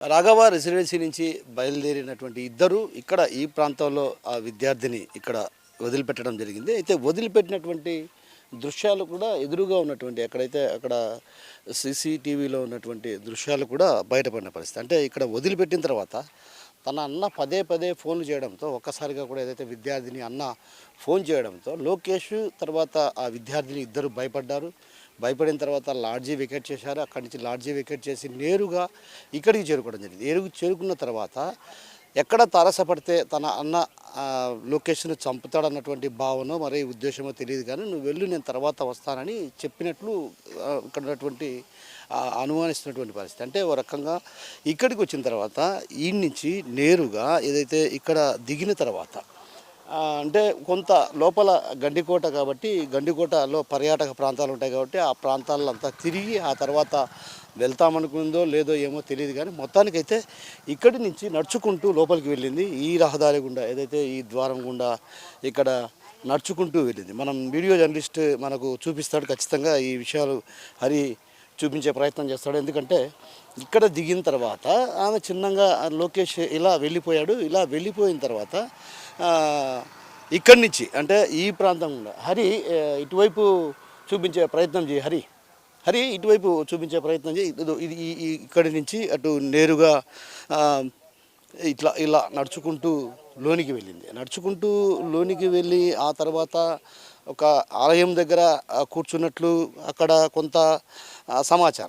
Raghava residency నుంచి బయలుదేరినటువంటి ఇద్దరు ఇక్కడ ఈ ప్రాంతంలో ఆ విద్యార్థిని ఇక్కడ వదిలిపెట్టడం జరిగింది. అయితే వదిలిపెట్టినటువంటి దృశ్యాలు కూడా ఎదురుగా ఉన్నటువంటి ఎక్కడైతే అక్కడ సీసీటీవీలో ఉన్నటువంటి దృశ్యాలు కూడా బయటపడిన పరిస్థితి. అంటే ఇక్కడ వదిలిపెట్టిన తర్వాత తన అన్న పదే పదే ఫోన్లు చేయడంతో ఒక్కసారిగా కూడా ఏదైతే విద్యార్థిని అన్న ఫోన్ చేయడంతో లోకేష్ తర్వాత ఆ విద్యార్థిని ఇద్దరు భయపడ్డారు. భయపడిన తర్వాత లాడ్జీ వెకేట్ చేశారు. అక్కడి నుంచి లాడ్జీ వెకేట్ చేసి నేరుగా ఇక్కడికి చేరుకోవడం జరిగింది. చేరుకున్న తర్వాత ఎక్కడ తారసపడితే తన అన్న లొకేషన్ చంపుతాడన్నటువంటి భావనో మరి ఉద్దేశమో తెలియదు, కానీ నువ్వు వెళ్ళు, నేను తర్వాత వస్తానని చెప్పినట్లు ఇక్కడ ఉన్నటువంటి అనుమానిస్తున్నటువంటి పరిస్థితి. అంటే ఓ రకంగా ఇక్కడికి వచ్చిన తర్వాత ఈ నుంచి నేరుగా ఏదైతే ఇక్కడ దిగిన తర్వాత అంటే కొంత లోపల గండికోట కాబట్టి గండికోటలో పర్యాటక ప్రాంతాలు ఉంటాయి కాబట్టి ఆ ప్రాంతాల్లో అంతా తిరిగి ఆ తర్వాత వెళ్తామనుకుందో లేదో ఏమో తెలియదు, కానీ మొత్తానికైతే ఇక్కడి నుంచి నడుచుకుంటూ లోపలికి వెళ్ళింది. ఈ రహదారి గుండా ఏదైతే ఈ ద్వారం గుండా ఇక్కడ నడుచుకుంటూ వెళ్ళింది. మనం వీడియో జర్నలిస్ట్ మనకు చూపిస్తాడు, ఖచ్చితంగా ఈ విషయాలు హరి చూపించే ప్రయత్నం చేస్తాడు. ఎందుకంటే ఇక్కడ దిగిన తర్వాత ఆమె చిన్నగా లోకేష్ ఇలా వెళ్ళిపోయాడు. ఇలా వెళ్ళిపోయిన తర్వాత ఇక్కడి నుంచి అంటే ఈ ప్రాంతం గుండా హరి ఇటువైపు చూపించే ప్రయత్నం చేయి. హరి ఇటువైపు చూపించే ప్రయత్నం చేయి. ఇది ఇక్కడి నుంచి అటు నేరుగా ఇలా నడుచుకుంటూ లోనికి వెళ్ళింది. నడుచుకుంటూ లోనికి వెళ్ళి ఆ తర్వాత ఒక ఆలయం దగ్గర కూర్చున్నట్లు అక్కడ కొంత సమాచారం.